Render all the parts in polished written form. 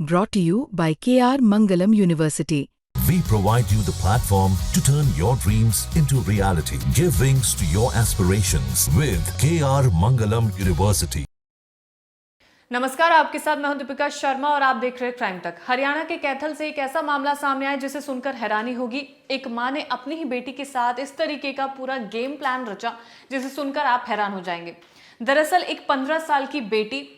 Brought to you by KR Mangalam University. We provide you the platform to turn your dreams into reality. Give wings to your aspirations with KR Mangalam University. नमस्कार, आपके साथ मैं हूं दीपिका शर्मा और आप देख रहे हैं क्राइम तक। हरियाणा के कैथल से एक ऐसा मामला सामने आया जिसे सुनकर हैरानी होगी। एक मां ने अपनी ही बेटी के साथ इस तरीके का पूरा गेम प्लान रचा जिसे सुनकर आप हैरान हो जाएंगे। दरअसल एक 15 साल की बेटी,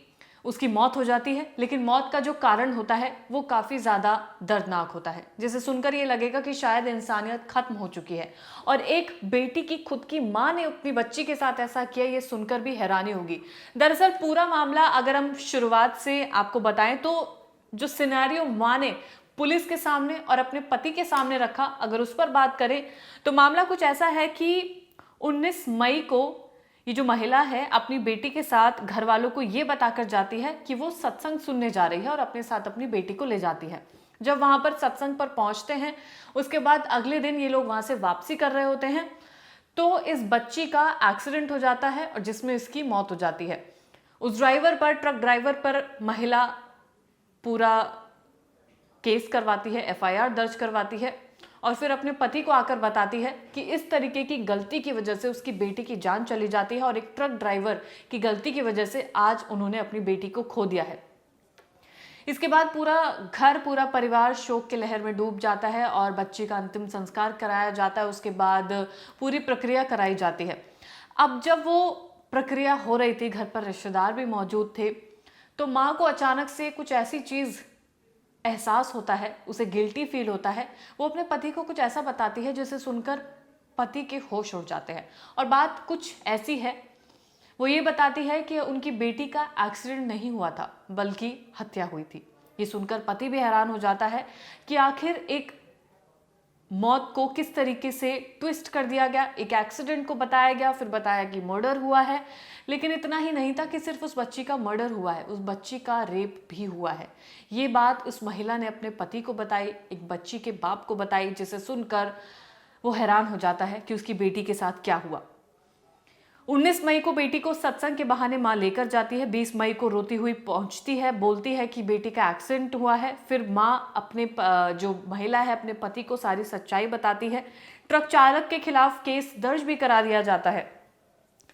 उसकी मौत हो जाती है, लेकिन मौत का जो कारण होता है वो काफी ज्यादा दर्दनाक होता है, जिसे सुनकर ये लगेगा कि शायद इंसानियत खत्म हो चुकी है। और एक बेटी की खुद की मां ने अपनी बच्ची के साथ ऐसा किया, ये सुनकर भी हैरानी होगी। दरअसल पूरा मामला अगर हम शुरुआत से आपको बताएं तो जो सिनेरियो मां ने पुलिस के सामने और अपने पति के सामने रखा, अगर उस पर बात करें तो मामला कुछ ऐसा है कि 19 मई को ये जो महिला है अपनी बेटी के साथ घर वालों को ये बताकर जाती है कि वो सत्संग सुनने जा रही है और अपने साथ अपनी बेटी को ले जाती है। जब वहां पर सत्संग पर पहुंचते हैं, उसके बाद अगले दिन ये लोग वहां से वापसी कर रहे होते हैं तो इस बच्ची का एक्सीडेंट हो जाता है और जिसमें इसकी मौत हो जाती है। उस ड्राइवर पर, ट्रक ड्राइवर पर महिला पूरा केस करवाती है, FIR दर्ज करवाती है और फिर अपने पति को आकर बताती है कि इस तरीके की गलती की वजह से उसकी बेटी की जान चली जाती है और एक ट्रक ड्राइवर की गलती की वजह से आज उन्होंने अपनी बेटी को खो दिया है। इसके बाद पूरा घर, पूरा परिवार शोक की लहर में डूब जाता है और बच्चे का अंतिम संस्कार कराया जाता है। उसके बाद पूरी प्रक्रिया कराई जाती है। अब जब वो प्रक्रिया हो रही थी, घर पर रिश्तेदार भी मौजूद थे, तो माँ को अचानक से कुछ ऐसी चीज एहसास होता है, उसे गिल्टी फील होता है। वो अपने पति को कुछ ऐसा बताती है जिसे सुनकर पति के होश उड़ जाते हैं। और बात कुछ ऐसी है, वो ये बताती है कि उनकी बेटी का एक्सीडेंट नहीं हुआ था बल्कि हत्या हुई थी। ये सुनकर पति भी हैरान हो जाता है कि आखिर एक मौत को किस तरीके से ट्विस्ट कर दिया गया। एक एक्सीडेंट को बताया गया, फिर बताया कि मर्डर हुआ है, लेकिन इतना ही नहीं था कि सिर्फ उस बच्ची का मर्डर हुआ है, उस बच्ची का रेप भी हुआ है। ये बात उस महिला ने अपने पति को बताई, एक बच्ची के बाप को बताई, जिसे सुनकर वो हैरान हो जाता है कि उसकी बेटी के साथ क्या हुआ। 19 मई को बेटी को सत्संग के बहाने मां लेकर जाती है। 20 मई को रोती हुई पहुंचती है, बोलती है कि बेटी का एक्सीडेंट हुआ है। फिर मां अपने जो महिला है अपने पति को सारी सच्चाई बताती है। ट्रक चालक के खिलाफ केस दर्ज भी करा दिया जाता है।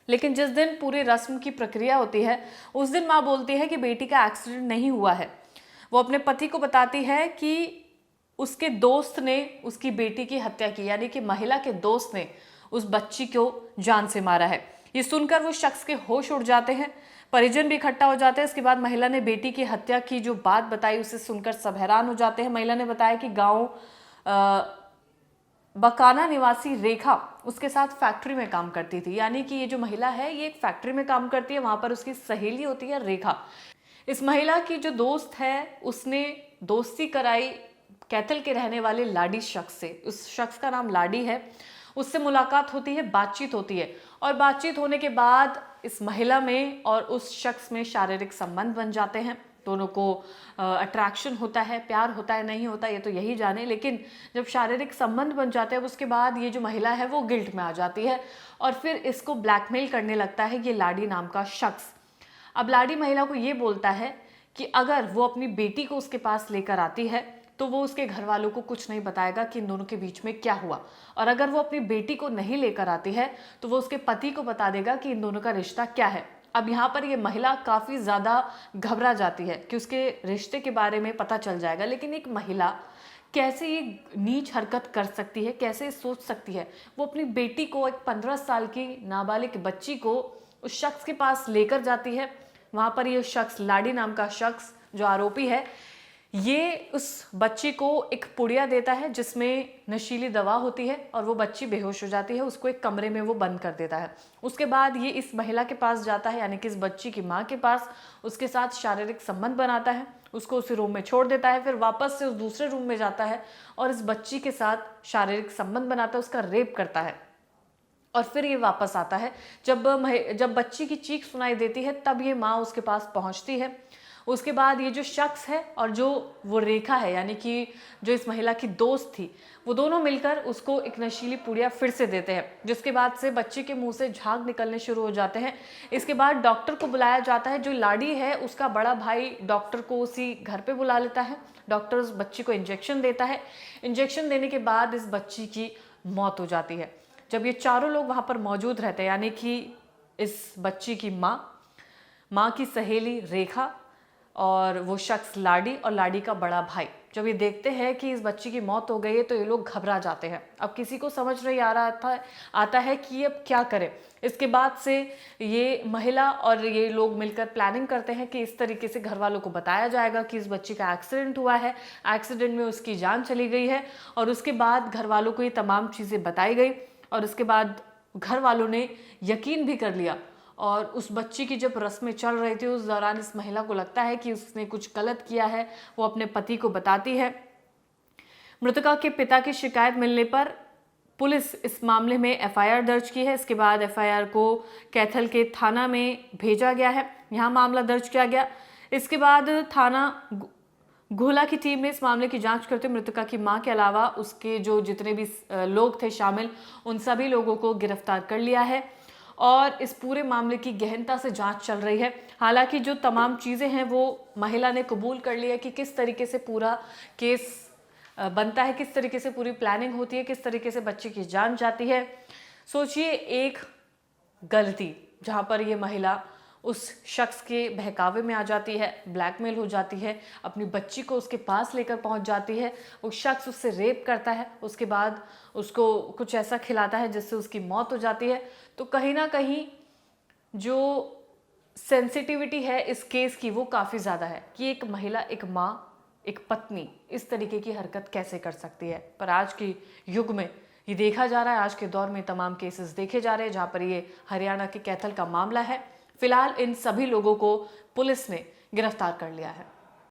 लेकिन जिस दिन पूरी रस्म की प्रक्रिया होती है उस दिन मां बोलती है कि बेटी का एक्सीडेंट नहीं हुआ है। वो अपने पति को बताती है कि उसके दोस्त ने उसकी बेटी की हत्या की, यानी कि महिला के दोस्त ने उस बच्ची को जान से मारा है। ये सुनकर वो शख्स के होश उड़ जाते हैं, परिजन भी इकट्ठा हो जाते हैं। इसके बाद महिला ने बेटी की हत्या की जो बात बताई उसे सुनकर सब हैरान हो जाते हैं। महिला ने बताया कि गांव बकाना निवासी रेखा उसके साथ फैक्ट्री में काम करती थी, यानी कि ये जो महिला है ये एक फैक्ट्री में काम करती है। वहां पर उसकी सहेली होती है रेखा। इस महिला की जो दोस्त है उसने दोस्ती कराई कैथल के रहने वाले लाडी शख्स से। उस शख्स का नाम लाडी है। उससे मुलाकात होती है, बातचीत होती है और बातचीत होने के बाद इस महिला में और उस शख्स में शारीरिक संबंध बन जाते हैं। दोनों को अट्रैक्शन होता है, प्यार होता है, नहीं होता ये तो यही जाने। लेकिन जब शारीरिक संबंध बन जाते हैं उसके बाद ये जो महिला है वो गिल्ट में आ जाती है और फिर इसको ब्लैकमेल करने लगता है ये लाडी नाम का शख्स। अब लाडी महिला को ये बोलता है कि अगर वो अपनी बेटी को उसके पास लेकर आती है तो वो उसके घर वालों को कुछ नहीं बताएगा कि इन दोनों के बीच में क्या हुआ, और अगर वो अपनी बेटी को नहीं लेकर आती है तो वो उसके पति को बता देगा कि इन दोनों का रिश्ता क्या है। अब यहाँ पर ये महिला काफ़ी ज़्यादा घबरा जाती है कि उसके रिश्ते के बारे में पता चल जाएगा। लेकिन एक महिला कैसे ये नीच हरकत कर सकती है, कैसे सोच सकती है? वो अपनी बेटी को, एक 15 साल की नाबालिग बच्ची को उस शख्स के पास लेकर जाती है। वहाँ पर ये शख्स, लाडी नाम का शख्स जो आरोपी है, ये उस बच्ची को एक पुड़िया देता है जिसमें नशीली दवा होती है और वो बच्ची बेहोश हो जाती है। उसको एक कमरे में वो बंद कर देता है। उसके बाद ये इस महिला के पास जाता है, यानी कि इस बच्ची की माँ के पास, उसके साथ शारीरिक संबंध बनाता है, उसको उसी रूम में छोड़ देता है। फिर वापस से उस दूसरे रूम में जाता है और इस बच्ची के साथ शारीरिक संबंध बनाता है, उसका रेप करता है और फिर ये वापस आता है। जब बच्ची की चीख सुनाई देती है तब ये माँ उसके पास पहुँचती है उसके बाद ये जो शख्स है और जो वो रेखा है, यानी कि जो इस महिला की दोस्त थी, वो दोनों मिलकर उसको एक नशीली पुड़िया फिर से देते हैं, जिसके बाद से बच्चे के मुंह से झाग निकलने शुरू हो जाते हैं। इसके बाद डॉक्टर को बुलाया जाता है। जो लाड़ी है उसका बड़ा भाई डॉक्टर को उसी घर पे बुला लेता है। डॉक्टर उस बच्ची को इंजेक्शन देता है। इंजेक्शन देने के बाद इस बच्ची की मौत हो जाती है। जब ये चारों लोग वहाँ पर मौजूद रहते हैं, यानी कि इस बच्ची की माँ की सहेली रेखा और वो शख्स लाडी और लाडी का बड़ा भाई, जब ये देखते हैं कि इस बच्ची की मौत हो गई है तो ये लोग घबरा जाते हैं। अब किसी को समझ नहीं आता है कि अब क्या करें। इसके बाद से ये महिला और ये लोग मिलकर प्लानिंग करते हैं कि इस तरीके से घर वालों को बताया जाएगा कि इस बच्ची का एक्सीडेंट हुआ है, एक्सीडेंट में उसकी जान चली गई है। और उसके बाद घर वालों को ये तमाम चीज़ें बताई गई और उसके बाद घर वालों ने यकीन भी कर लिया। और उस बच्ची की जब रस्में चल रही थी उस दौरान इस महिला को लगता है कि उसने कुछ गलत किया है। वो अपने पति को बताती है। मृतका के पिता की शिकायत मिलने पर पुलिस इस मामले में एफआईआर दर्ज की है। इसके बाद एफआईआर को कैथल के थाना में भेजा गया है, यहाँ मामला दर्ज किया गया। इसके बाद थाना घोला की टीम ने इस मामले की जांच करते हुए मृतका की मां के अलावा उसके जो जितने भी लोग थे शामिल, उन सभी लोगों को गिरफ्तार कर लिया है और इस पूरे मामले की गहनता से जांच चल रही है। हालांकि जो तमाम चीज़ें हैं वो महिला ने कबूल कर लिया है कि किस तरीके से पूरा केस बनता है, किस तरीके से पूरी प्लानिंग होती है, किस तरीके से बच्चे की जान जाती है। सोचिए, एक गलती जहाँ पर ये महिला उस शख्स के बहकावे में आ जाती है, ब्लैकमेल हो जाती है, अपनी बच्ची को उसके पास लेकर पहुंच जाती है, वो शख्स उससे रेप करता है, उसके बाद उसको कुछ ऐसा खिलाता है जिससे उसकी मौत हो जाती है। तो कहीं ना कहीं जो सेंसिटिविटी है इस केस की वो काफ़ी ज़्यादा है कि एक महिला, एक माँ, एक पत्नी इस तरीके की हरकत कैसे कर सकती है। पर आज के युग में ये देखा जा रहा है, आज के दौर में तमाम केसेस देखे जा रहे हैं जहाँ पर ये हरियाणा के कैथल का मामला है। फिलहाल इन सभी लोगों को पुलिस ने गिरफ्तार कर लिया है।